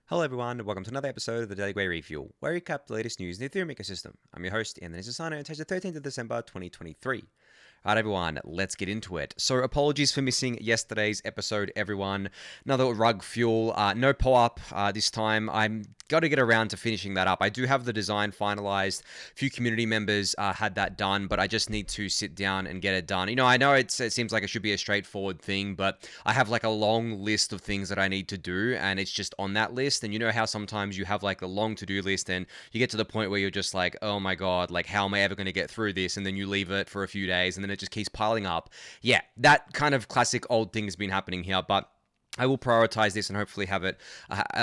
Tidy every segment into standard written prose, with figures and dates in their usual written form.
Hello everyone, and welcome to another episode of the Daily Gwei Refuel, where we recap the latest news in the Ethereum ecosystem. I'm your host, Anthony Sassano, and today's the 13th of December, 2023. Alright everyone, let's get into it. So apologies for missing yesterday's episode, everyone. Another rug fuel, no POAP this time. I'm got to get around to finishing that up. I do have the design finalized. A few community members had that done, but I just need to sit down and get it done. You know, I know it seems like it should be a straightforward thing, but I have like a long list of things that I need to do, and it's just on that list. And you know how sometimes you have like a long to-do list and you get to the point where you're just like, oh my God, like how am I ever going to get through this? And then you leave it for a few days and then it just keeps piling up. Yeah, that kind of classic old thing has been happening here, but I will prioritize this and hopefully have it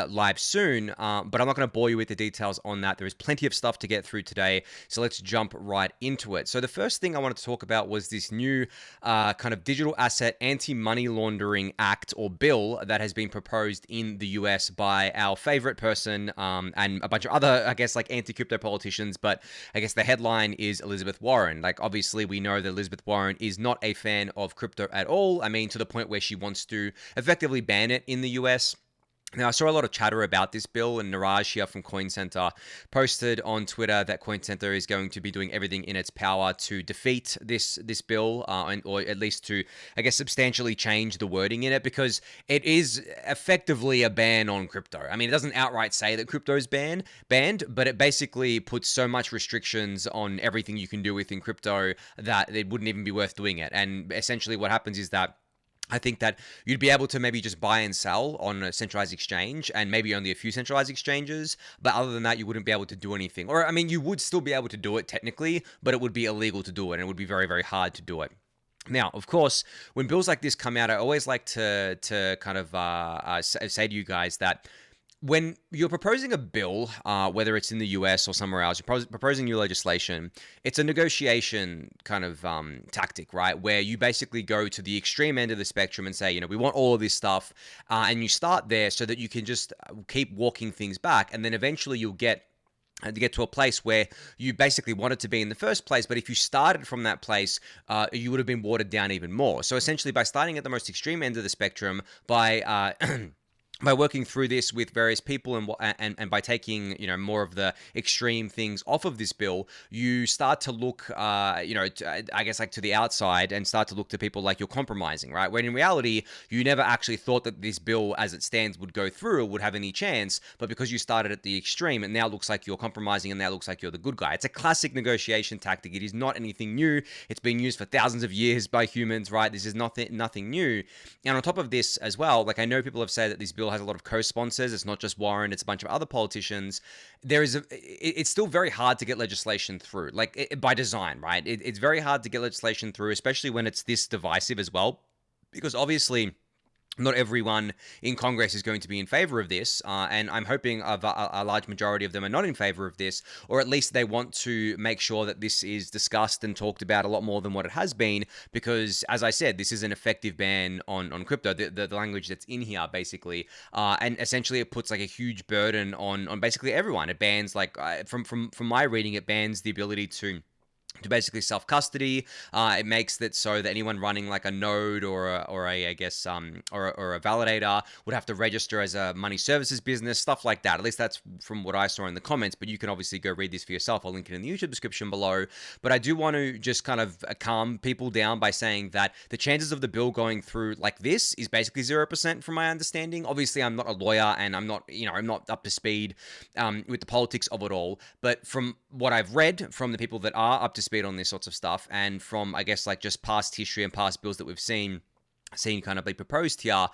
live soon, but I'm not going to bore you with the details on that. There is plenty of stuff to get through today, so let's jump right into it. So the first thing I wanted to talk about was this new kind of digital asset anti-money laundering act or bill that has been proposed in the US by our favorite person and a bunch of other, I guess, like anti-crypto politicians, but I guess the headline is Elizabeth Warren. Like, obviously, we know that Elizabeth Warren is not a fan of crypto at all. I mean, to the point where she wants to effectively ban it in the US. Now, I saw a lot of chatter about this bill, and Niraj here from Coin Center posted on Twitter that Coin Center is going to be doing everything in its power to defeat this bill, or at least to, I guess, substantially change the wording in it, because it is effectively a ban on crypto. I mean, it doesn't outright say that crypto is banned, but it basically puts so much restrictions on everything you can do within crypto that it wouldn't even be worth doing it. And essentially what happens is that I think that you'd be able to maybe just buy and sell on a centralized exchange and maybe only a few centralized exchanges. But other than that, you wouldn't be able to do anything. Or, I mean, you would still be able to do it technically, but it would be illegal to do it. And it would be very, very hard to do it. Now, of course, when bills like this come out, I always like to kind of say to you guys that when you're proposing a bill, whether it's in the US or somewhere else, you're proposing new legislation, it's a negotiation kind of tactic, right? Where you basically go to the extreme end of the spectrum and say, you know, we want all of this stuff, and you start there so that you can just keep walking things back, and then eventually you'll get to a place where you basically wanted to be in the first place, but if you started from that place, you would have been watered down even more. So essentially, by starting at the most extreme end of the spectrum, by by working through this with various people and by taking, you know, more of the extreme things off of this bill, you start to look, you know, I guess like to the outside and start to look to people like you're compromising, right? When in reality, you never actually thought that this bill as it stands would go through or would have any chance, but because you started at the extreme, it now looks like you're compromising and now looks like you're the good guy. It's a classic negotiation tactic. It is not anything new. It's been used for thousands of years by humans, right? This is nothing new. And on top of this as well, like I know people have said that this bill has a lot of co-sponsors. It's not just Warren, it's a bunch of other politicians. It's still very hard to get legislation through, like by design, right? It's very hard to get legislation through, especially when it's this divisive as well, because obviously not everyone in Congress is going to be in favor of this, and I'm hoping a large majority of them are not in favor of this, or at least they want to make sure that this is discussed and talked about a lot more than what it has been, because, as I said, this is an effective ban on crypto, the language that's in here, basically, and essentially it puts like a huge burden on basically everyone. It bans, like, from my reading, it bans the ability to basically self-custody. It makes that so that anyone running like a node or a I guess or a validator would have to register as a money services business, stuff like that. At least that's from what I saw in the comments, but you can obviously go read this for yourself. I'll link it in the YouTube description below. But I do want to just kind of calm people down by saying that the chances of the bill going through like this is basically 0% from my understanding. Obviously, I'm not a lawyer and I'm not up to speed with the politics of it all, but from what I've read from the people that are up to speed on this sorts of stuff, and from, I guess, like just past history and past bills that we've seen kind of be proposed here,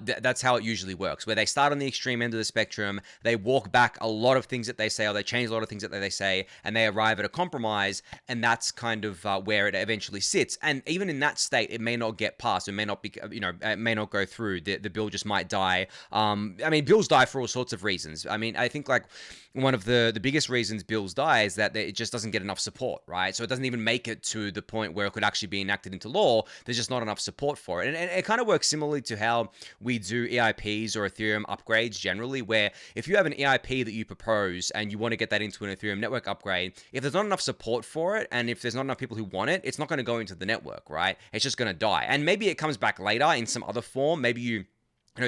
that's how it usually works, where they start on the extreme end of the spectrum, they walk back a lot of things that they say, or they change a lot of things that they say, and they arrive at a compromise, and that's kind of where it eventually sits. And even in that state, it may not get passed, it may not be, it may not go through. The bill just might die. I mean, bills die for all sorts of reasons. I mean, I think like one of the biggest reasons bills die is that it just doesn't get enough support, right? So it doesn't even make it to the point where it could actually be enacted into law. There's just not enough support for it. And it kind of works similarly to how we do EIPs or Ethereum upgrades generally, where if you have an EIP that you propose and you want to get that into an Ethereum network upgrade, if there's not enough support for it and if there's not enough people who want it, it's not going to go into the network, right? It's just going to die. And maybe it comes back later in some other form. Maybe you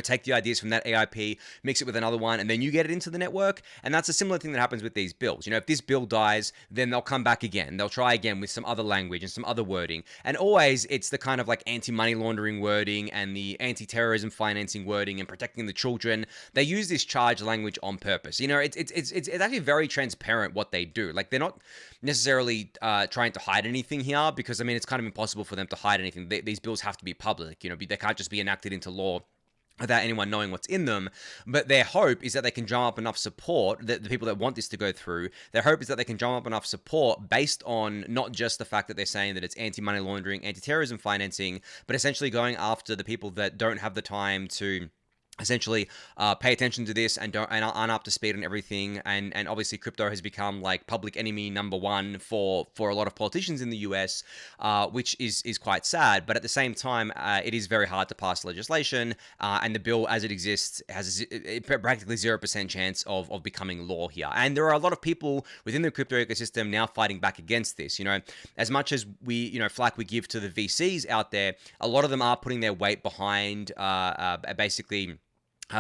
take the ideas from that AIP, mix it with another one, and then you get it into the network. And that's a similar thing that happens with these builds. If this build dies, then they'll come back again. They'll try again with some other language and some other wording. And always it's the kind of like anti-money laundering wording and the anti-terrorism financing wording and protecting the children. They use this charged language on purpose. It's actually very transparent what they do. Like, they're not necessarily trying to hide anything here, because it's kind of impossible for them to hide anything. These bills have to be public. They can't just be enacted into law without anyone knowing what's in them. But their hope is that they can drum up enough support, that the people that want this to go through, their hope is that they can drum up enough support based on not just the fact that they're saying that it's anti-money laundering, anti-terrorism financing, but essentially going after the people that don't have the time to essentially pay attention to this and aren't up to speed on everything. And obviously crypto has become like public enemy number one for a lot of politicians in the US, which is quite sad. But at the same time, it is very hard to pass legislation, and the bill as it exists has practically 0% chance of becoming law here. And there are a lot of people within the crypto ecosystem now fighting back against this. As much as we flack we give to the VCs out there, a lot of them are putting their weight behind basically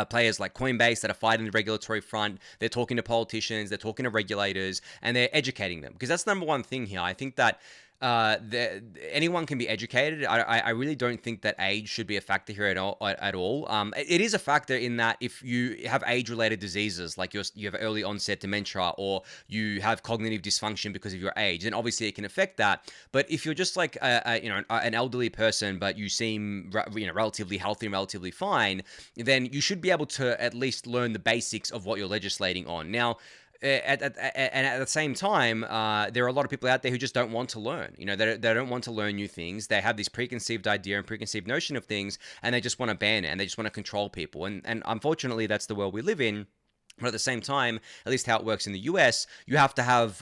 players like Coinbase that are fighting the regulatory front. They're talking to politicians, they're talking to regulators, and they're educating them, because that's the number one thing here. I think that anyone can be educated. I really don't think that age should be a factor here at all. It is a factor in that if you have age-related diseases, like you have early onset dementia, or you have cognitive dysfunction because of your age, then obviously it can affect that. But if you're just like an elderly person, but you seem relatively healthy and relatively fine, then you should be able to at least learn the basics of what you're legislating on. Now, and at the same time, there are a lot of people out there who just don't want to learn. They don't want to learn new things. They have this preconceived idea and preconceived notion of things, and they just want to ban it, and they just want to control people. And unfortunately, that's the world we live in. But at the same time, at least how it works in the US, you have to have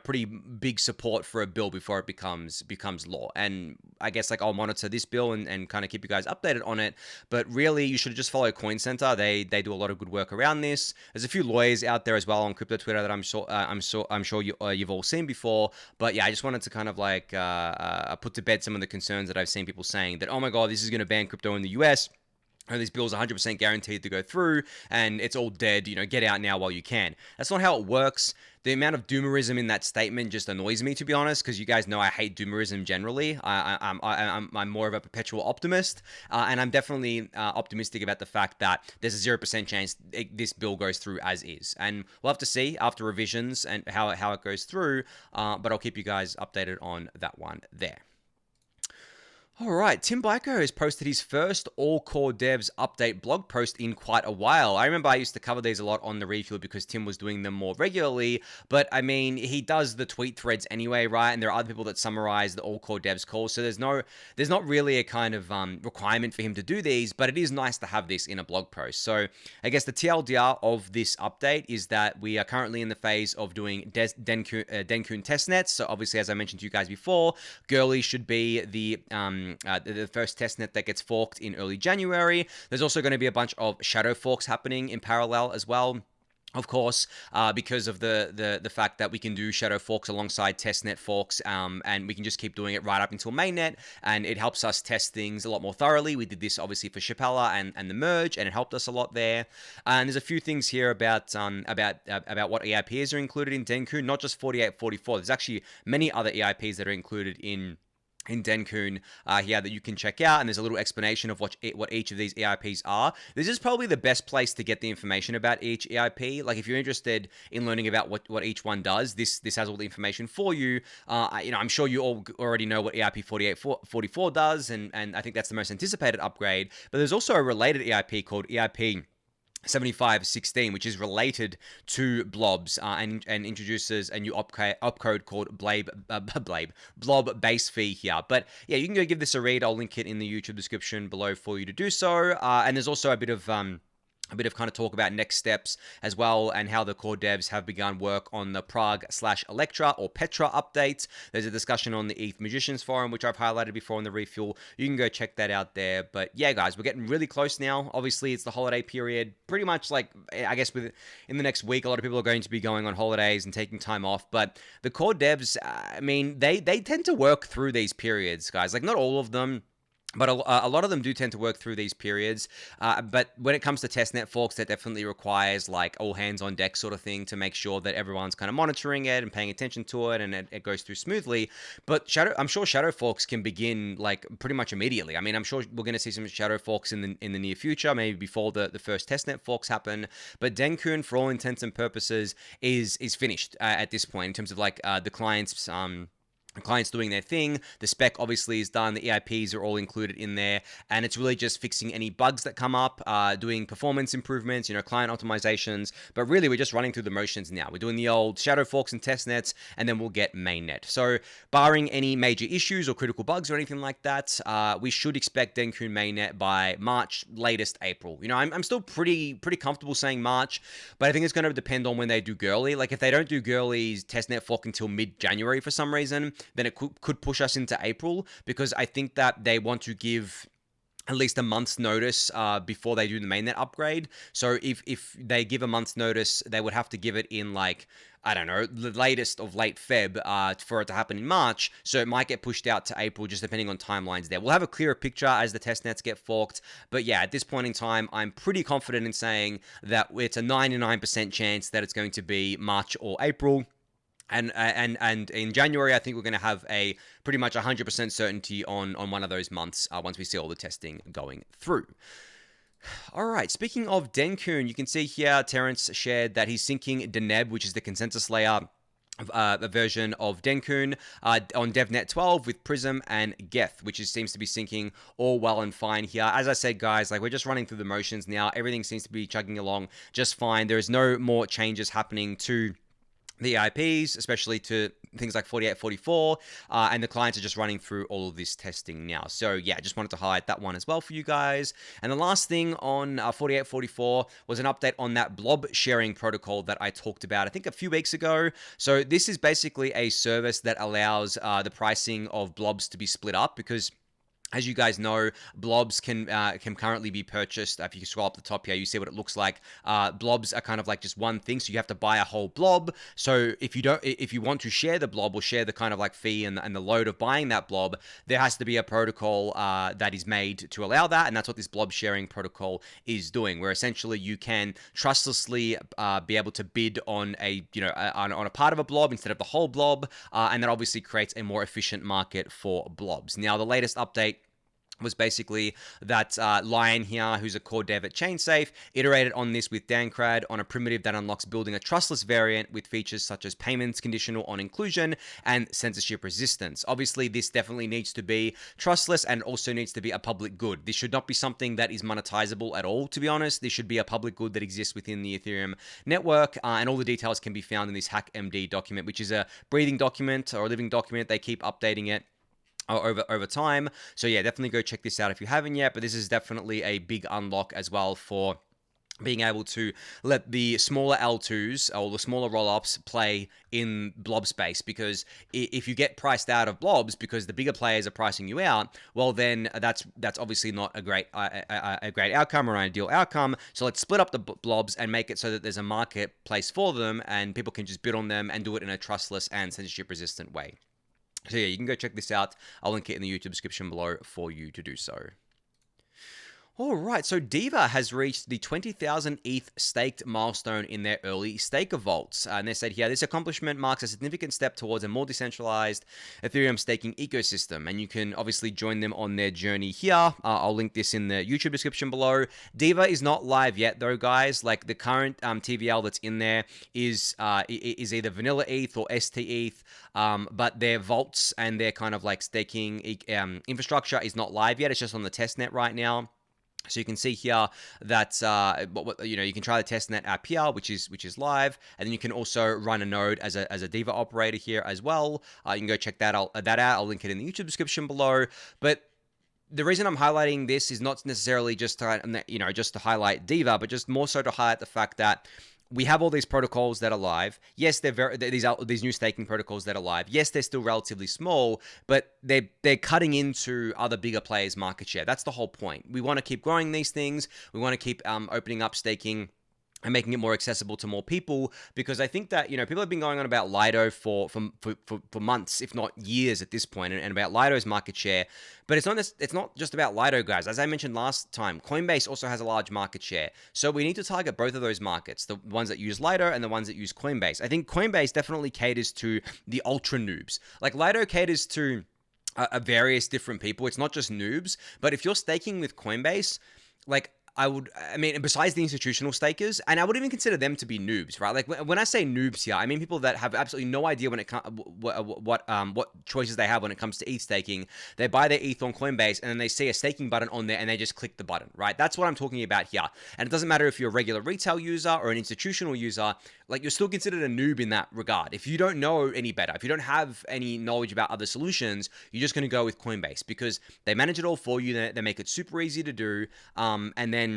pretty big support for a bill before it becomes law. And I guess I'll monitor this bill and kind of keep you guys updated on it. But really, you should just follow Coin Center. They do a lot of good work around this. There's a few lawyers out there as well on crypto Twitter that I'm sure you've all seen before. But yeah, I just wanted to kind of put to bed some of the concerns that I've seen people saying that, oh my god, this is going to ban crypto in the US. These bills are 100% guaranteed to go through, and it's all dead, get out now while you can. That's not how it works. The amount of doomerism in that statement just annoys me, to be honest, because you guys know I hate doomerism generally. I'm more of a perpetual optimist, and I'm definitely optimistic about the fact that there's a 0% chance this bill goes through as is. And we'll have to see after revisions and how it goes through, but I'll keep you guys updated on that one there. All right, Tim Biker has posted his first AllCoreDevs update blog post in quite a while. I remember I used to cover these a lot on the Refuel because Tim was doing them more regularly, but he does the tweet threads anyway, right? And there are other people that summarize the AllCoreDevs calls, so there's not really a kind of requirement for him to do these, but it is nice to have this in a blog post. So I guess the TLDR of this update is that we are currently in the phase of doing Denkun testnets. So obviously, as I mentioned to you guys before, Girly should be the first testnet that gets forked in early January. There's also going to be a bunch of shadow forks happening in parallel as well. Of course, because of the fact that we can do shadow forks alongside testnet forks, and we can just keep doing it right up until mainnet, and it helps us test things a lot more thoroughly. We did this obviously for Shapella and the merge, and it helped us a lot there. And there's a few things here about what EIPs are included in Denkun, not just 4844. There's actually many other EIPs that are included in Denkun here that you can check out, and there's a little explanation of what each of these EIPs are. This is probably the best place to get the information about each EIP. Like, if you're interested in learning about what each one does, this has all the information for you. I'm sure you all already know what EIP 4844 does, and I think that's the most anticipated upgrade. But there's also a related EIP called EIP 7516, which is related to blobs and introduces a new opcode called blob base fee here. But yeah, you can go give this a read. I'll link it in the YouTube description below for you to do so. And there's also a bit of kind of talk about next steps as well, and how the core devs have begun work on the Prague/Electra or Petra updates. There's a discussion on the ETH Magicians Forum, which I've highlighted before on the Refuel. You can go check that out there. But yeah, guys, we're getting really close now. Obviously, it's the holiday period. Pretty much I guess in the next week, a lot of people are going to be going on holidays and taking time off. But the core devs, they tend to work through these periods, guys. Like, not all of them. But a lot of them do tend to work through these periods. But when it comes to testnet forks, that definitely requires like all hands on deck sort of thing to make sure that everyone's kind of monitoring it and paying attention to it, and it goes through smoothly. But I'm sure shadow forks can begin like pretty much immediately. I mean, I'm sure we're going to see some shadow forks in the near future, maybe before the first testnet forks happen. But Denkun, for all intents and purposes, is finished at this point in terms of like the clients doing their thing. The spec obviously is done. The EIPs are all included in there, and it's really just fixing any bugs that come up, doing performance improvements, client optimizations. But really, we're just running through the motions now. We're doing the old shadow forks and test nets, and then we'll get mainnet. So, barring any major issues or critical bugs or anything like that, we should expect Denkun mainnet by March, latest April. I'm still pretty comfortable saying March, but I think it's going to depend on when they do Girly. Like if they don't do Girly's testnet fork until mid-January for some reason, then it could push us into April, because I think that they want to give at least a month's notice before they do the mainnet upgrade. So if they give a month's notice, they would have to give it in like, I don't know, the latest of late Feb for it to happen in March. So it might get pushed out to April, just depending on timelines there. We'll have a clearer picture as the testnets get forked. But yeah, at this point in time, I'm pretty confident in saying that it's a 99% chance that it's going to be March or April. And in January, I think we're going to have a pretty much 100% certainty on one of those months once we see all the testing going through. All right, speaking of Denkun, you can see here Terence shared that he's syncing Deneb, which is the consensus layer a version of Denkun on Devnet12 with Prysm and Geth, which seems to be syncing all well and fine here. As I said, guys, like we're just running through the motions now. Everything seems to be chugging along just fine. There is no more changes happening to the IPs, especially to things like 4844, and the clients are just running through all of this testing now. So yeah, I just wanted to highlight that one as well for you guys. And the last thing on 4844 was an update on that blob sharing protocol that I talked about, I think a few weeks ago. So this is basically a service that allows the pricing of blobs to be split up, because as you guys know, blobs can currently be purchased. If you scroll up the top here, you see what it looks like. Blobs are kind of like just one thing, so you have to buy a whole blob. So if you want to share the blob or share the kind of like fee and the load of buying that blob, there has to be a protocol that is made to allow that, and that's what this blob sharing protocol is doing. Where essentially you can trustlessly be able to bid on on a part of a blob instead of the whole blob, and that obviously creates a more efficient market for blobs. Now, the latest update was basically that Lion here, who's a core dev at ChainSafe, iterated on this with Dancrad on a primitive that unlocks building a trustless variant with features such as payments conditional on inclusion and censorship resistance. Obviously, this definitely needs to be trustless and also needs to be a public good. This should not be something that is monetizable at all, to be honest. This should be a public good that exists within the Ethereum network, and all the details can be found in this HackMD document, which is a breathing document or a living document. They keep updating it over time. So yeah, definitely go check this out if you haven't yet. But this is definitely a big unlock as well for being able to let the smaller L2s or the smaller roll-ups play in blob space, because if you get priced out of blobs because the bigger players are pricing you out, well then that's obviously not a great outcome or an ideal outcome. So let's split up the blobs and make it so that there's a marketplace for them and people can just bid on them and do it in a trustless and censorship resistant way. So yeah, you can go check this out. I'll link it in the YouTube description below for you to do so. All right, so Diva has reached the 20,000 ETH staked milestone in their early staker vaults. And they said here, this accomplishment marks a significant step towards a more decentralized Ethereum staking ecosystem. And you can obviously join them on their journey here. I'll link this in the YouTube description below. Diva is not live yet though, guys. Like the current TVL that's in there is either vanilla ETH or ST ETH. But their vaults and their kind of like staking infrastructure is not live yet. It's just on the testnet right now. So you can see here that you can try the testnet app here, which is live, and then you can also run a node as a Diva operator here as well. You can go check that out. I'll link it in the YouTube description below. But the reason I'm highlighting this is not necessarily just to highlight Diva, but just more so to highlight the fact that we have all these protocols that are live. Yes, these new staking protocols that are live. Yes, they're still relatively small, but they're cutting into other bigger players' market share. That's the whole point. We want to keep growing these things. We want to keep opening up staking and making it more accessible to more people, because I think that, people have been going on about Lido for months, if not years at this point, and about Lido's market share. But it's not just about Lido, guys. As I mentioned last time, Coinbase also has a large market share. So we need to target both of those markets, the ones that use Lido and the ones that use Coinbase. I think Coinbase definitely caters to the ultra noobs. Like Lido caters to various different people. It's not just noobs, but if you're staking with Coinbase, like, besides the institutional stakers, and I would even consider them to be noobs, right? Like when I say noobs here, I mean people that have absolutely no idea when it comes what choices they have when it comes to ETH staking. They buy their ETH on Coinbase and then they see a staking button on there and they just click the button, right? That's what I'm talking about here. And it doesn't matter if you're a regular retail user or an institutional user, like you're still considered a noob in that regard. If you don't know any better, if you don't have any knowledge about other solutions, you're just going to go with Coinbase because they manage it all for you. They make it super easy to do, and then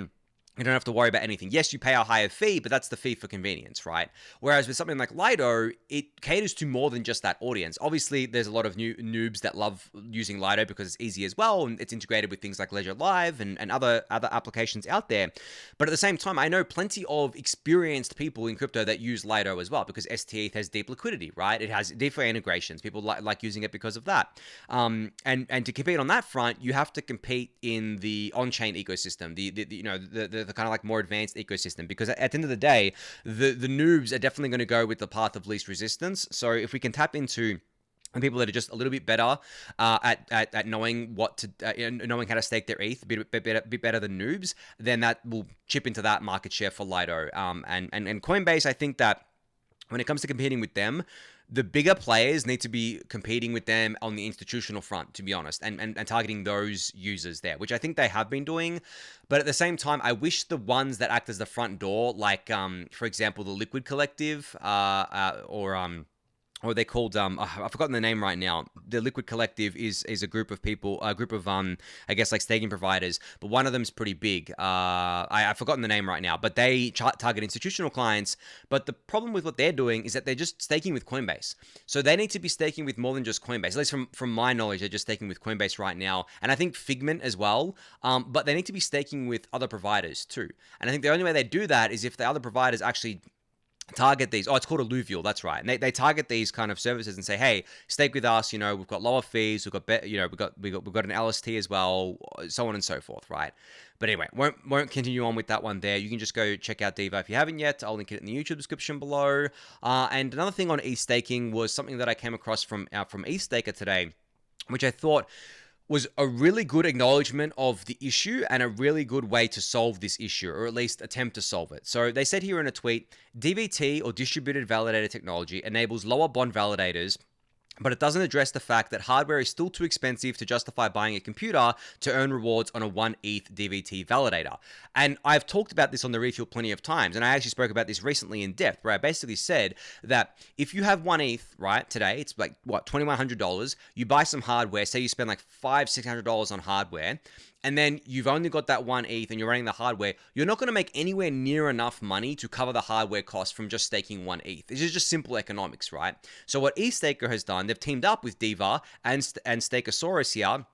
you don't have to worry about anything. Yes, you pay a higher fee, but that's the fee for convenience, right? Whereas with something like Lido, it caters to more than just that audience. Obviously, there's a lot of new noobs that love using Lido because it's easy as well, and it's integrated with things like Ledger Live and other applications out there. But at the same time, I know plenty of experienced people in crypto that use Lido as well because STETH has deep liquidity, right? It has DeFi integrations. People like using it because of that. And to compete on that front, you have to compete in the on-chain ecosystem, the kind of like more advanced ecosystem, because at the end of the day, the noobs are definitely going to go with the path of least resistance. So if we can tap into people that are just a little bit better at knowing knowing how to stake their ETH, a bit better than noobs, then that will chip into that market share for Lido. And Coinbase, I think that when it comes to competing with them, the bigger players need to be competing with them on the institutional front, to be honest, and targeting those users there, which I think they have been doing. But at the same time, I wish the ones that act as the front door, like, for example, the Liquid Collective, or they're called, I've forgotten the name right now. The Liquid Collective is a group of people, I guess like staking providers, but one of them's pretty big. I've forgotten the name right now, but they target institutional clients. But the problem with what they're doing is that they're just staking with Coinbase. So they need to be staking with more than just Coinbase. At least from my knowledge, they're just staking with Coinbase right now. And I think Figment as well. But they need to be staking with other providers too. And I think the only way they do that is if the other providers actually target these. It's called Alluvial, that's right. And they target these kind of services and say, hey, stake with us, we've got lower fees, we've got we've got an LST as well, so on and so forth, right? But anyway, won't continue on with that one there. You can just go check out Diva if you haven't yet. I'll link it in the YouTube description below. And another thing on EthStaking was something that I came across from EthStaker today, which I thought was a really good acknowledgement of the issue and a really good way to solve this issue, or at least attempt to solve it. So they said here in a tweet, DVT, or distributed validator technology, enables lower bond validators, but it doesn't address the fact that hardware is still too expensive to justify buying a computer to earn rewards on a 1 ETH DVT validator. And I've talked about this on the Refuel plenty of times, and I actually spoke about this recently in depth, where I basically said that if you have 1 ETH, right, today, it's like, $2,100, you buy some hardware, say you spend like $500-$600 on hardware, and then you've only got that 1 ETH and you're running the hardware, you're not going to make anywhere near enough money to cover the hardware cost from just staking 1 ETH. This is just simple economics, right? So what EthStaker has done, they've teamed up with Diva and Stakeosaurus here.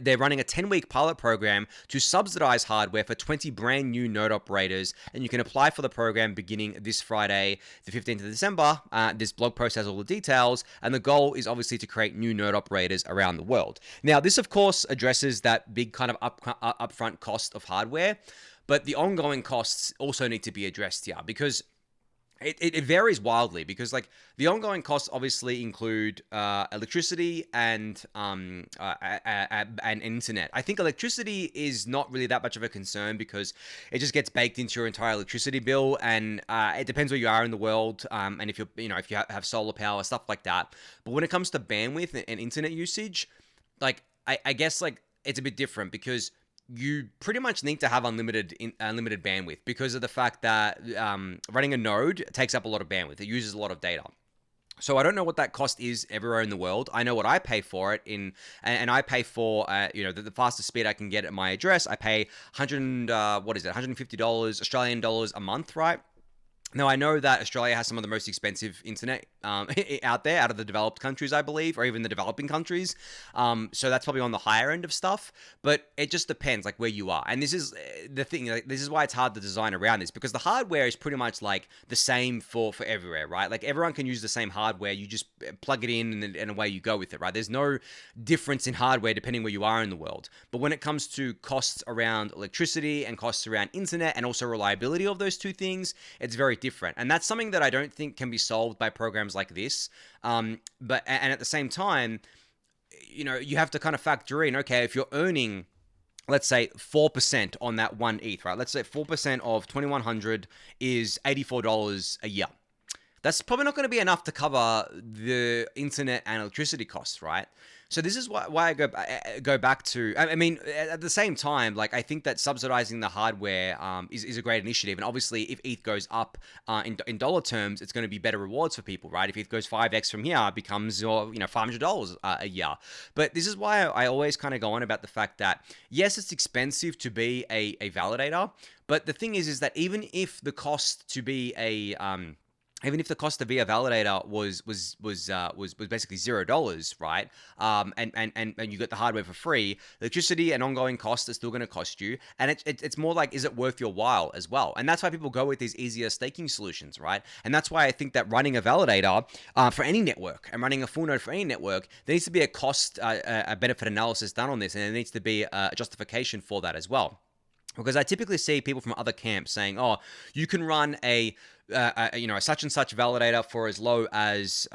They're running a 10-week pilot program to subsidize hardware for 20 brand new node operators, and you can apply for the program beginning this Friday, the 15th of December. This blog post has all the details, and the goal is obviously to create new node operators around the world. Now, this, of course, addresses that big kind of upfront cost of hardware, but the ongoing costs also need to be addressed here, because it varies wildly, because like the ongoing costs obviously include electricity and internet. I think electricity is not really that much of a concern because it just gets baked into your entire electricity bill, and it depends where you are in the world, and if if you have solar power, stuff like that. But when it comes to bandwidth and internet usage, like I guess like it's a bit different, because you pretty much need to have unlimited bandwidth, because of the fact that running a node takes up a lot of bandwidth. It uses a lot of data. So I don't know what that cost is everywhere in the world. I know what I pay for it and I pay for the fastest speed I can get at my address. I pay $150 Australian dollars a month, right? Now, I know that Australia has some of the most expensive internet out there, out of the developed countries, I believe, or even the developing countries. So that's probably on the higher end of stuff, but it just depends like where you are. And this is the thing, like, this is why it's hard to design around this, because the hardware is pretty much like the same for everywhere, right? Like everyone can use the same hardware. You just plug it in and away you go with it, right? There's no difference in hardware depending where you are in the world. But when it comes to costs around electricity and costs around internet and also reliability of those two things, it's very different. And that's something that I don't think can be solved by programs like this. But at the same time, you know, you have to kind of factor in, okay, if you're earning, let's say 4% on that one ETH, right? Let's say 4% of 2100 is $84 a year. That's probably not going to be enough to cover the internet and electricity costs, right? So this is why I go back to, I mean, at the same time, like I think that subsidizing the hardware is a great initiative. And obviously if ETH goes up in dollar terms, it's going to be better rewards for people, right? If ETH goes 5x from here, it becomes $500 a year. But this is why I always kind of go on about the fact that, yes, it's expensive to be a validator. But the thing is that even if the cost to be even if the cost to be a validator was basically $0, right? And you get the hardware for free, electricity and ongoing costs are still going to cost you, and it's more like, is it worth your while as well? And that's why people go with these easier staking solutions, right? And that's why I think that running a validator for any network and running a full node for any network, there needs to be a cost a benefit analysis done on this, and there needs to be a justification for that as well. Because I typically see people from other camps saying, "Oh, you can run a such and such validator for as low as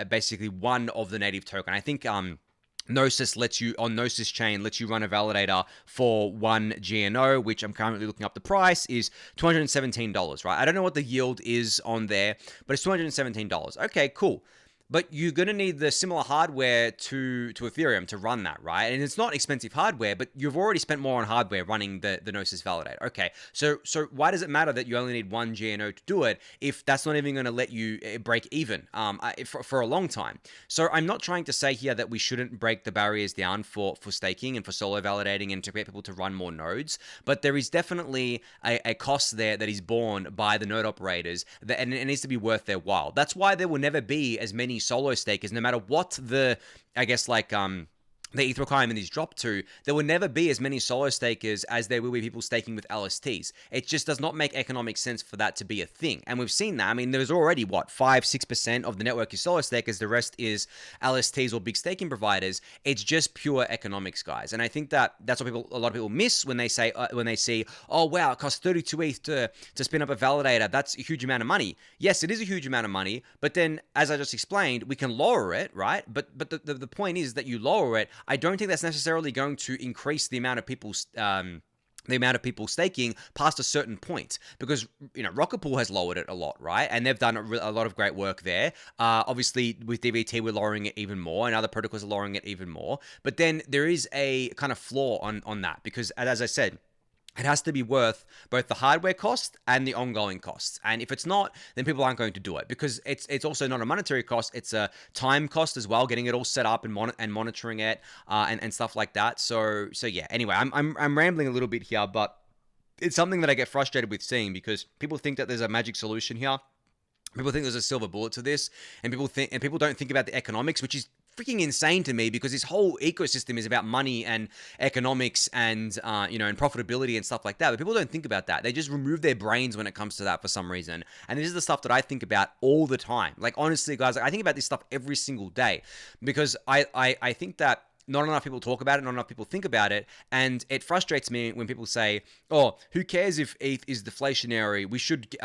basically one of the native token." I think Gnosis lets you, on Gnosis chain, lets you run a validator for one GNO, which I'm currently looking up the price, is $217, right? I don't know what the yield is on there, but it's $217. Okay, cool. But you're going to need the similar hardware to Ethereum to run that, right? And it's not expensive hardware, but you've already spent more on hardware running the Gnosis validator. Okay, so why does it matter that you only need one GNO to do it if that's not even going to let you break even for a long time? So I'm not trying to say here that we shouldn't break the barriers down for staking and for solo validating and to get people to run more nodes, but there is definitely a cost there that is borne by the node operators, and it needs to be worth their while. That's why there will never be as many solo stakers, no matter what the ETH requirement is dropped to. There will never be as many solo stakers as there will be people staking with LSTs. It just does not make economic sense for that to be a thing. And we've seen that. I mean, there's already, 5-6% of the network is solo stakers. The rest is LSTs or big staking providers. It's just pure economics, guys. And I think that that's what a lot of people miss when they say, when they see, oh, wow, it costs 32 ETH to spin up a validator. That's a huge amount of money. Yes, it is a huge amount of money. But then, as I just explained, we can lower it, right? But the point is that you lower it. I don't think that's necessarily going to increase the amount of people staking past a certain point, because Rocket Pool has lowered it a lot, right? And they've done a lot of great work there. Obviously, with DVT, we're lowering it even more, and other protocols are lowering it even more. But then there is a kind of flaw on that, because as I said, it has to be worth both the hardware cost and the ongoing costs. And if it's not, then people aren't going to do it, because it's also not a monetary cost. It's a time cost as well, getting it all set up and monitoring it and stuff like that. So yeah. Anyway, I'm rambling a little bit here, but it's something that I get frustrated with seeing, because people think that there's a magic solution here. People think there's a silver bullet to this, and people don't think about the economics, which is freaking insane to me, because this whole ecosystem is about money and economics and and profitability and stuff like that. But people don't think about that. They just remove their brains when it comes to that for some reason. And this is the stuff that I think about all the time. Like, honestly, guys, I think about this stuff every single day, because I think that not enough people talk about it, not enough people think about it, and it frustrates me when people say, "Oh, who cares if ETH is deflationary? We should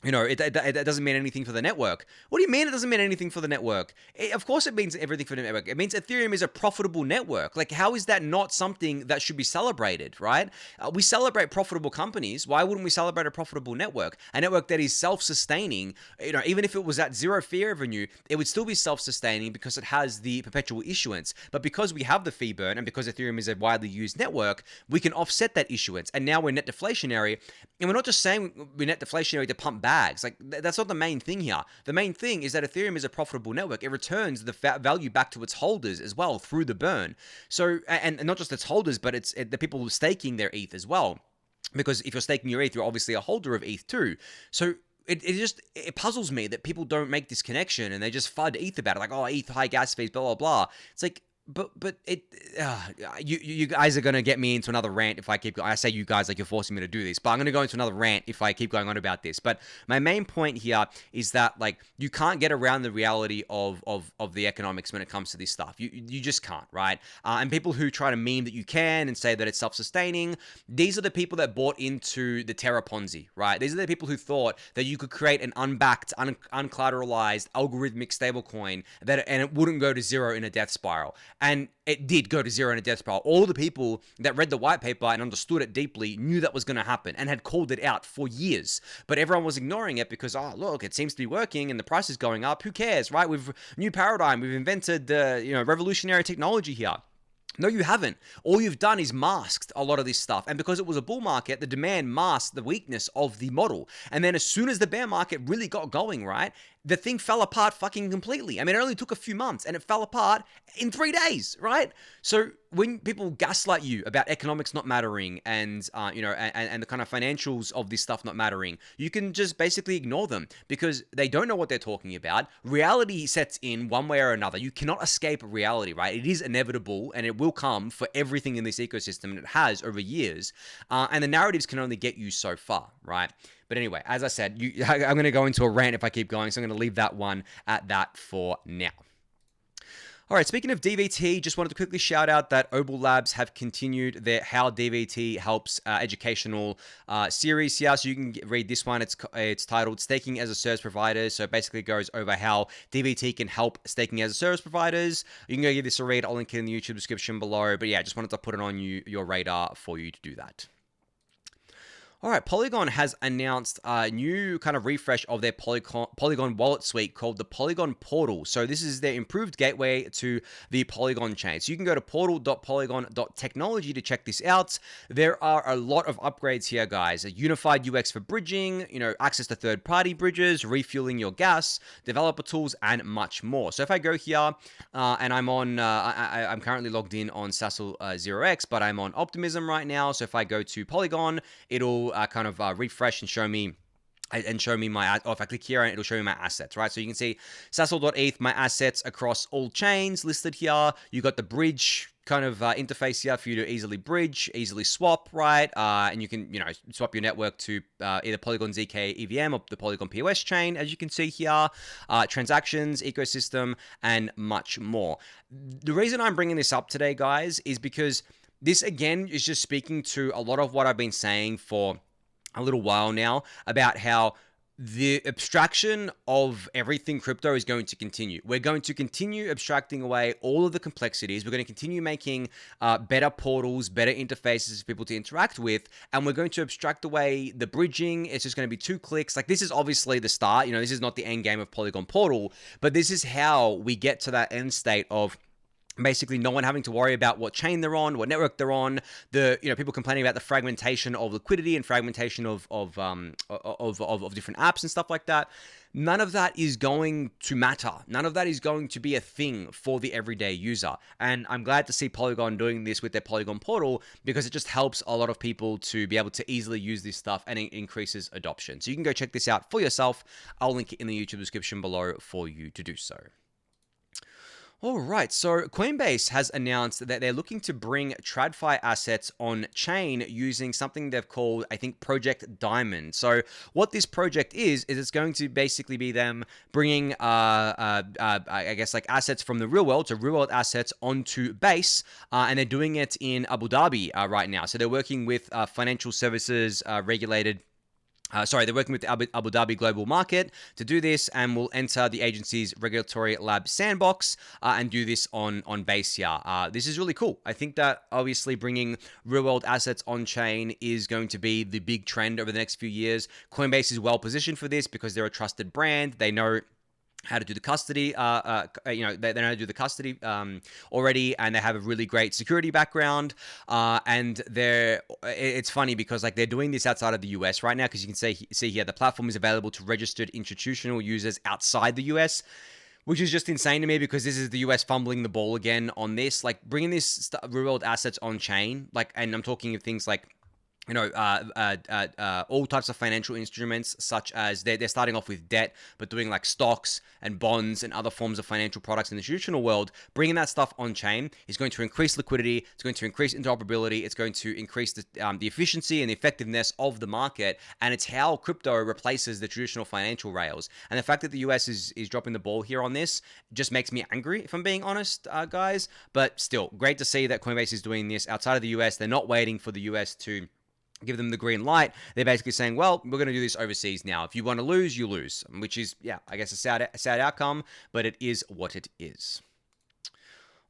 it doesn't mean anything for the network." What do you mean it doesn't mean anything for the network? Of course it means everything for the network. It means Ethereum is a profitable network. Like, how is that not something that should be celebrated, right? We celebrate profitable companies. Why wouldn't we celebrate a profitable network? A network that is self-sustaining. Even if it was at zero fee revenue, it would still be self-sustaining because it has the perpetual issuance. But because we have the fee burn, and because Ethereum is a widely used network, we can offset that issuance. And now we're net deflationary. And we're not just saying we're net deflationary to pump back. Like, that's not the main thing here. The main thing is that Ethereum is a profitable network. It returns the value back to its holders as well through the burn. So, and not just its holders, but it's the people staking their ETH as well. Because if you're staking your ETH, you're obviously a holder of ETH too. So it puzzles me that people don't make this connection and they just FUD ETH about it, like, oh, ETH high gas fees, blah blah blah. It's like, but you guys are gonna get me into another rant if I keep. I say you guys like you're forcing me to do this, but I'm gonna go into another rant if I keep going on about this. But my main point here is that, like, you can't get around the reality of the economics when it comes to this stuff. You just can't, right? And people who try to meme that you can and say that it's self-sustaining, these are the people that bought into the Terra Ponzi, right? These are the people who thought that you could create an unbacked, uncollateralized, algorithmic stablecoin and it wouldn't go to zero in a death spiral. And it did go to zero in a death spiral. All the people that read the white paper and understood it deeply knew that was going to happen and had called it out for years. But everyone was ignoring it because, oh, look, it seems to be working and the price is going up. Who cares, right? We've new paradigm. We've invented the revolutionary technology here. No, you haven't. All you've done is masked a lot of this stuff. And because it was a bull market, the demand masked the weakness of the model. And then as soon as the bear market really got going, right, the thing fell apart fucking completely. I mean, it only took a few months and it fell apart in 3 days, right? So when people gaslight you about economics not mattering and the kind of financials of this stuff not mattering, you can just basically ignore them because they don't know what they're talking about. Reality sets in one way or another. You cannot escape reality, right? It is inevitable and it will come for everything in this ecosystem, and it has over years. And the narratives can only get you so far, right? But anyway, as I said, I'm going to go into a rant if I keep going, so I'm going to leave that one at that for now. All right, speaking of DVT, just wanted to quickly shout out that Obol Labs have continued their How DVT Helps educational series here. So you can read this one. It's titled Staking as a Service Provider. So it basically goes over how DVT can help staking as a service providers. You can go give this a read. I'll link it in the YouTube description below. But yeah, just wanted to put it on your radar for you to do that. All right, Polygon has announced a new kind of refresh of their Polygon wallet suite called the Polygon Portal. So this is their improved gateway to the Polygon chain. So you can go to portal.polygon.technology to check this out. There are a lot of upgrades here, guys. A unified UX for bridging, access to third-party bridges, refueling your gas, developer tools, and much more. So if I go here and I'm on, I'm currently logged in on Sassel 0x, but I'm on Optimism right now. So if I go to Polygon, it'll kind of refresh and show me my, if I click here, it'll show me my assets, right? So you can see Sassel.eth, my assets across all chains listed here. You got the bridge kind of interface here for you to easily bridge, easily swap, right? And you can, swap your network to either Polygon ZK EVM or the Polygon POS chain, as you can see here, transactions, ecosystem, and much more. The reason I'm bringing this up today, guys, is because this, again, is just speaking to a lot of what I've been saying for a little while now about how the abstraction of everything crypto is going to continue. We're going to continue abstracting away all of the complexities. We're going to continue making better portals, better interfaces for people to interact with, and we're going to abstract away the bridging. It's just going to be 2 clicks. Like, this is obviously the start. This is not the end game of Polygon Portal, but this is how we get to that end state of basically no one having to worry about what chain they're on, what network they're on. People complaining about the fragmentation of liquidity and fragmentation of different apps and stuff like that. None of that is going to matter. None of that is going to be a thing for the everyday user. And I'm glad to see Polygon doing this with their Polygon Portal because it just helps a lot of people to be able to easily use this stuff, and it increases adoption. So you can go check this out for yourself. I'll link it in the YouTube description below for you to do so. All right, so Coinbase has announced that they're looking to bring TradFi assets on chain using something they've called, I think, Project Diamond. So what this project is it's going to basically be them bringing, I guess, like assets from the real world, so real world assets onto Base, and they're doing it in Abu Dhabi right now. So they're working with financial services regulated. They're working with the Abu Dhabi Global Market to do this, and will enter the agency's regulatory lab sandbox and do this on Base here. This is really cool. I think that obviously bringing real-world assets on-chain is going to be the big trend over the next few years. Coinbase is well positioned for this because they're a trusted brand. They know how to do the custody, they know how to do the custody already, and they have a really great security background. And it's funny because they're doing this outside of the US right now, because you can see here the platform is available to registered institutional users outside the US. Which is just insane to me because this is the US fumbling the ball again on this, bringing this real world assets on chain, and I'm talking of things like all types of financial instruments, such as they're starting off with debt, but doing like stocks and bonds and other forms of financial products in the traditional world. Bringing that stuff on chain is going to increase liquidity. It's going to increase interoperability. It's going to increase the efficiency and the effectiveness of the market. And it's how crypto replaces the traditional financial rails. And the fact that the US is dropping the ball here on this just makes me angry, if I'm being honest, guys. But still, great to see that Coinbase is doing this outside of the US. They're not waiting for the US to give them the green light. They're basically saying, well, we're going to do this overseas now. If you want to lose, you lose, which is, yeah, I guess a sad outcome, but it is what it is.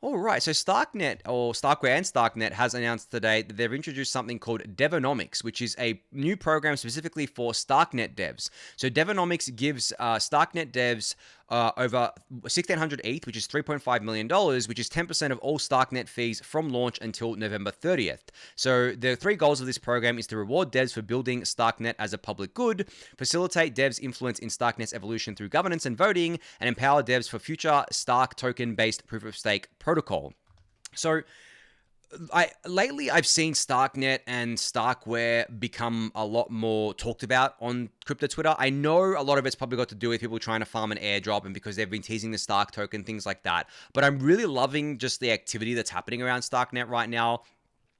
All right, so StarkNet, or Starkware and StarkNet, has announced today that they've introduced something called Devonomics, which is a new program specifically for StarkNet devs. So Devonomics gives StarkNet devs over 1,600 ETH, which is $3.5 million, which is 10% of all StarkNet fees from launch until November 30th. So the three goals of this program is to reward devs for building StarkNet as a public good, facilitate devs' influence in StarkNet's evolution through governance and voting, and empower devs for future Stark token-based proof-of-stake protocol. So lately I've seen StarkNet and Starkware become a lot more talked about on crypto Twitter. I know a lot of it's probably got to do with people trying to farm an airdrop and because they've been teasing the Stark token, things like that. But I'm really loving just the activity that's happening around StarkNet right now.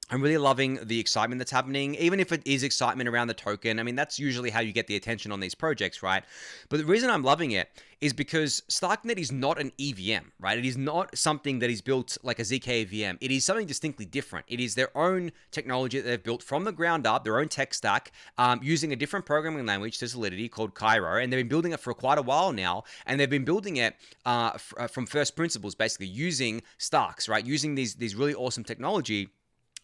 I'm really loving the excitement that's happening, even if it is excitement around the token. I mean, that's usually how you get the attention on these projects, right? But the reason I'm loving it is because StarkNet is not an EVM, right? It is not something that is built like a ZK EVM. It is something distinctly different. It is their own technology that they've built from the ground up, their own tech stack, using a different programming language to Solidity called Cairo. And they've been building it for quite a while now. And they've been building it from first principles, basically using Starks, right? Using these really awesome technology.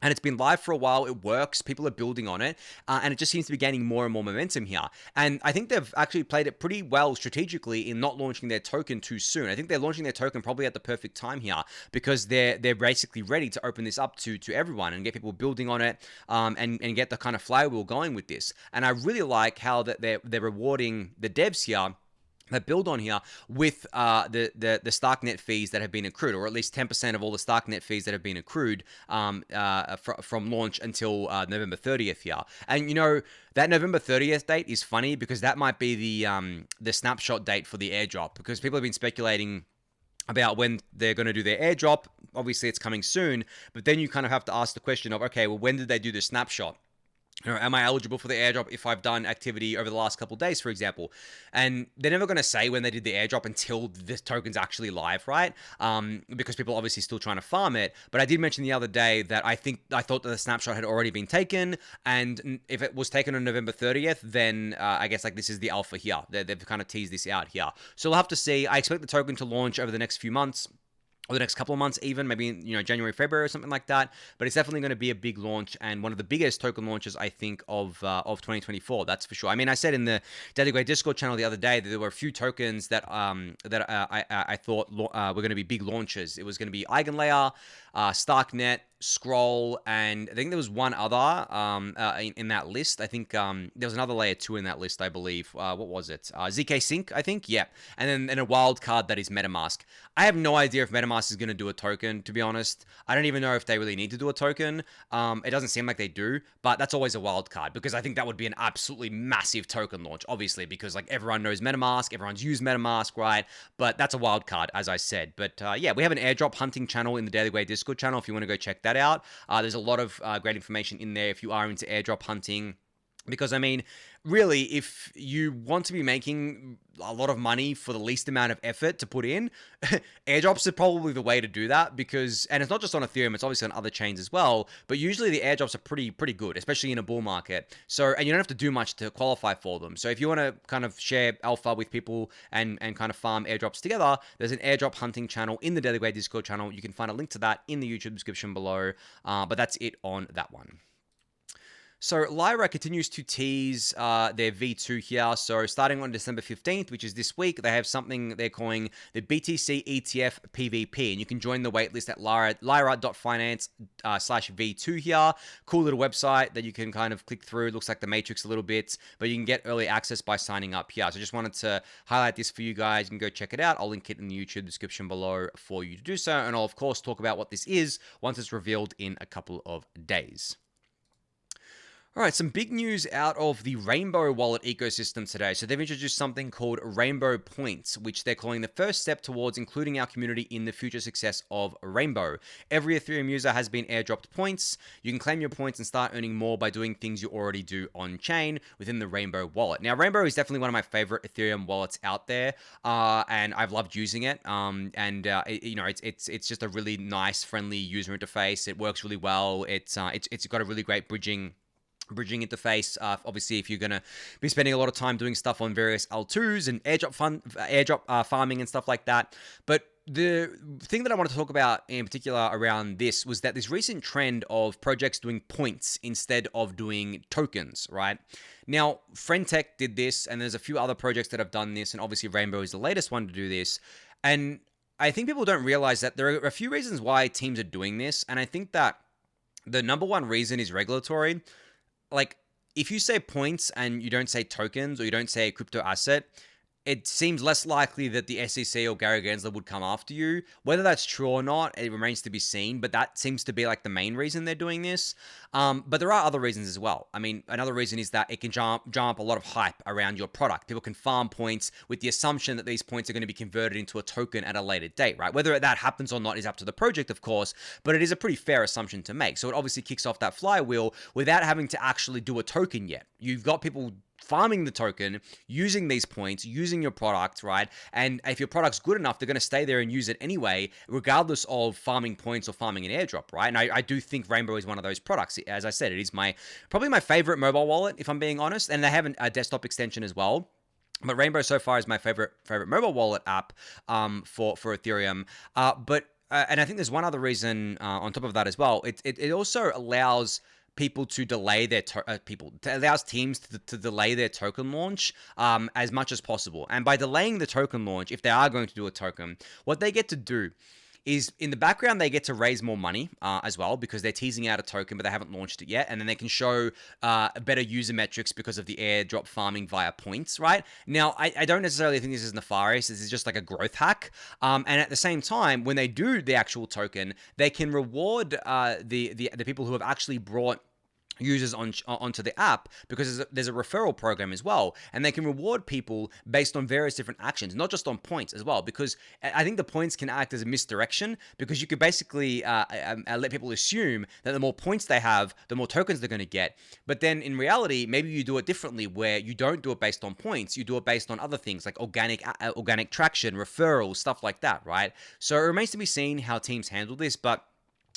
And it's been live for a while. It works. People are building on it. And it just seems to be gaining more and more momentum here. And I think they've actually played it pretty well strategically in not launching their token too soon. I think they're launching their token probably at the perfect time here because they're basically ready to open this up to everyone and get people building on it and get the kind of flywheel going with this. And I really like how that they're rewarding the devs here that build on here with the StarkNet fees that have been accrued, or at least 10% of all the StarkNet fees that have been accrued from launch until November 30th here. And you know, that November 30th date is funny because that might be the snapshot date for the airdrop, because people have been speculating about when they're going to do their airdrop. Obviously, it's coming soon, but then you kind of have to ask the question of, okay, well, when did they do the snapshot? You know, am I eligible for the airdrop if I've done activity over the last couple of days, for example? And they're never going to say when they did the airdrop until this token's actually live, right? Because people are obviously still trying to farm it. But I did mention the other day that I thought that the snapshot had already been taken. And if it was taken on November 30th, then I guess like this is the alpha here. They've kind of teased this out here. So we'll have to see. I expect the token to launch over the next few months, or the next couple of months even, maybe, you know, January, February or something like that. But it's definitely going to be a big launch and one of the biggest token launches, I think, of 2024. That's for sure. I mean, I said in the Daily Gwei Discord channel the other day that there were a few tokens that I thought were going to be big launches. It was going to be Eigenlayer, StarkNet, Scroll, and I think there was one other in that list. I think there was another layer 2 in that list, I believe. What was it? ZK Sync, I think? Yeah. And then a wild card that is MetaMask. I have no idea if MetaMask is going to do a token, to be honest. I don't even know if they really need to do a token. It doesn't seem like they do, but that's always a wild card because I think that would be an absolutely massive token launch, obviously, because like everyone knows MetaMask, everyone's used MetaMask, right? But that's a wild card, as I said. But yeah, we have an airdrop hunting channel in the Daily Gwei Discord channel if you want to go check that out. There's a lot of great information in there if you are into airdrop hunting. Because, I mean, really, if you want to be making a lot of money for the least amount of effort to put in, airdrops are probably the way to do that because, and it's not just on Ethereum, it's obviously on other chains as well, but usually the airdrops are pretty good, especially in a bull market. So, and you don't have to do much to qualify for them. So if you want to kind of share alpha with people and kind of farm airdrops together, there's an airdrop hunting channel in the Daily Gwei Discord channel. You can find a link to that in the YouTube description below, but that's it on that one. So Lyra continues to tease their V2 here. So starting on December 15th, which is this week, they have something they're calling the BTC ETF PVP. And you can join the waitlist at lyra.finance/V2 here. Cool little website that you can kind of click through. It looks like the Matrix a little bit, but you can get early access by signing up here. So just wanted to highlight this for you guys. You can go check it out. I'll link it in the YouTube description below for you to do so. And I'll, of course, talk about what this is once it's revealed in a couple of days. All right, some big news out of the Rainbow wallet ecosystem today. So they've introduced something called Rainbow Points, which they're calling the first step towards including our community in the future success of Rainbow. Every Ethereum user has been airdropped points. You can claim your points and start earning more by doing things you already do on chain within the Rainbow wallet. Now, Rainbow is definitely one of my favorite Ethereum wallets out there, and I've loved using it. It's just a really nice, friendly user interface. It works really well. It's got a really great bridging interface. Obviously, if you're going to be spending a lot of time doing stuff on various L2s and airdrop farming and stuff like that. But the thing that I want to talk about in particular around this was that this recent trend of projects doing points instead of doing tokens, right? Now, Friendtech did this, and there's a few other projects that have done this, and obviously Rainbow is the latest one to do this. And I think people don't realize that there are a few reasons why teams are doing this, and I think that the number one reason is regulatory. Like, if you say points and you don't say tokens or you don't say crypto asset, it seems less likely that the SEC or Gary Gensler would come after you. Whether that's true or not, it remains to be seen, but that seems to be like the main reason they're doing this. But there are other reasons as well. I mean, another reason is that it can jump a lot of hype around your product. People can farm points with the assumption that these points are going to be converted into a token at a later date, right? Whether that happens or not is up to the project, of course, but it is a pretty fair assumption to make. So it obviously kicks off that flywheel without having to actually do a token yet. You've got people farming the token, using these points, using your product, right? And if your product's good enough, they're going to stay there and use it anyway, regardless of farming points or farming an airdrop, right? And I do think Rainbow is one of those products. As I said, it is probably my favorite mobile wallet, if I'm being honest. And they have a desktop extension as well. But Rainbow so far is my favorite mobile wallet app for Ethereum. And I think there's one other reason on top of that as well. It also allows people to delay their allows teams to delay their token launch as much as possible. And by delaying the token launch, if they are going to do a token, what they get to do is in the background, they get to raise more money as well because they're teasing out a token, but they haven't launched it yet. And then they can show better user metrics because of the airdrop farming via points, right? Now, I don't necessarily think this is nefarious. This is just like a growth hack. And at the same time, when they do the actual token, they can reward the people who have actually brought users onto the app because there's a referral program as well, and they can reward people based on various different actions, not just on points as well, because I think the points can act as a misdirection because you could basically let people assume that the more points they have, the more tokens they're going to get. But then in reality, maybe you do it differently where you don't do it based on points, you do it based on other things like organic traction, referrals, stuff like that, right? So it remains to be seen how teams handle this, but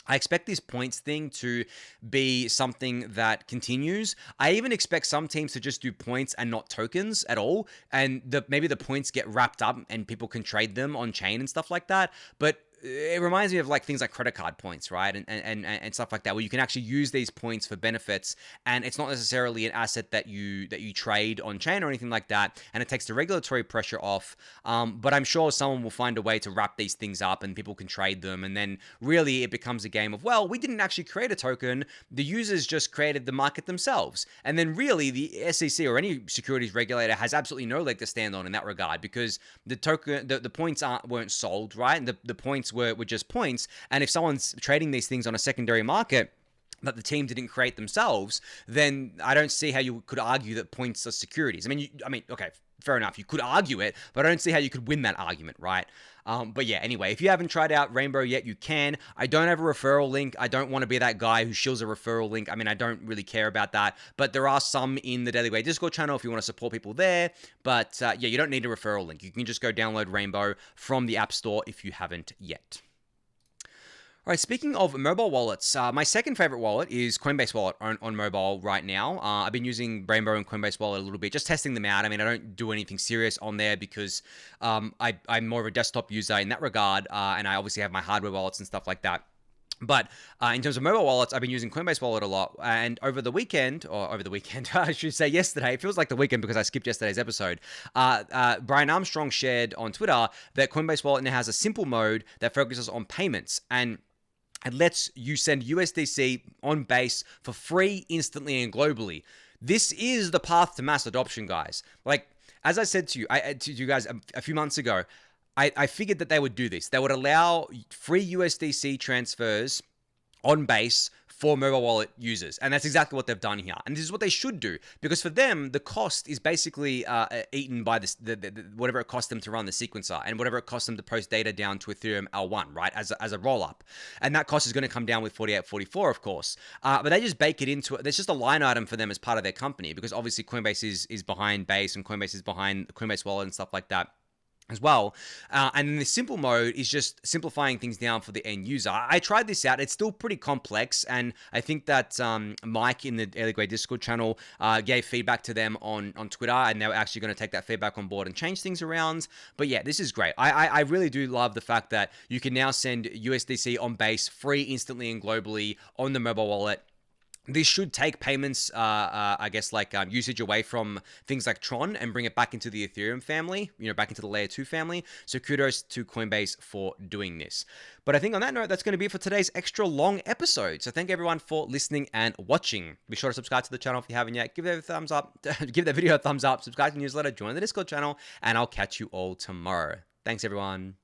I expect this points thing to be something that continues. I even expect some teams to just do points and not tokens at all. And maybe the points get wrapped up and people can trade them on chain and stuff like that. But it reminds me of like things like credit card points, right? And stuff like that, where you can actually use these points for benefits, and it's not necessarily an asset that you trade on chain or anything like that, and it takes the regulatory pressure off. But I'm sure someone will find a way to wrap these things up and people can trade them, and then really it becomes a game of, well, we didn't actually create a token, the users just created the market themselves. And then really the SEC or any securities regulator has absolutely no leg to stand on in that regard, because the token, the points weren't sold, right? And the points were just points. And if someone's trading these things on a secondary market that the team didn't create themselves, then I don't see how you could argue that points are securities. I mean, okay, fair enough. You could argue it, but I don't see how you could win that argument, right? But yeah, anyway, if you haven't tried out Rainbow yet, you can. I don't have a referral link. I don't want to be that guy who shills a referral link. I mean, I don't really care about that, but there are some in the Daily Gwei Discord channel if you want to support people there. But yeah, you don't need a referral link. You can just go download Rainbow from the App Store if you haven't yet. All right, speaking of mobile wallets, my second favorite wallet is Coinbase Wallet on mobile right now. I've been using Rainbow and Coinbase Wallet a little bit, just testing them out. I mean, I don't do anything serious on there because I'm more of a desktop user in that regard, and I obviously have my hardware wallets and stuff like that. But in terms of mobile wallets, I've been using Coinbase Wallet a lot. And over the weekend, I should say yesterday, it feels like the weekend because I skipped yesterday's episode. Brian Armstrong shared on Twitter that Coinbase Wallet now has a simple mode that focuses on payments. And it lets you send USDC on Base for free, instantly, and globally. This is the path to mass adoption, guys. Like, as I said to you guys a few months ago, I figured that they would do this. They would allow free USDC transfers on Base for mobile wallet users. And that's exactly what they've done here. And this is what they should do, because for them, the cost is basically eaten by whatever it costs them to run the sequencer and whatever it costs them to post data down to Ethereum L1, right, as a roll-up. And that cost is going to come down with 4844, of course. But they just bake it into it. There's just a line item for them as part of their company, because obviously Coinbase is behind Base, and Coinbase is behind the Coinbase wallet and stuff like that as well. And then the simple mode is just simplifying things down for the end user. I tried this out. It's still pretty complex. And I think that Mike in the Daily Gwei Discord channel gave feedback to them on Twitter, and they're actually going to take that feedback on board and change things around. But yeah, this is great. I really do love the fact that you can now send USDC on Base free instantly and globally on the mobile wallet. This should take payments, I guess, like usage away from things like Tron and bring it back into the Ethereum family, back into the layer 2 family. So kudos to Coinbase for doing this. But I think on that note, that's going to be it for today's extra long episode. So thank everyone for listening and watching. Be sure to subscribe to the channel if you haven't yet. Give that a thumbs up, give that video a thumbs up, subscribe to the newsletter, join the Discord channel, and I'll catch you all tomorrow. Thanks, everyone.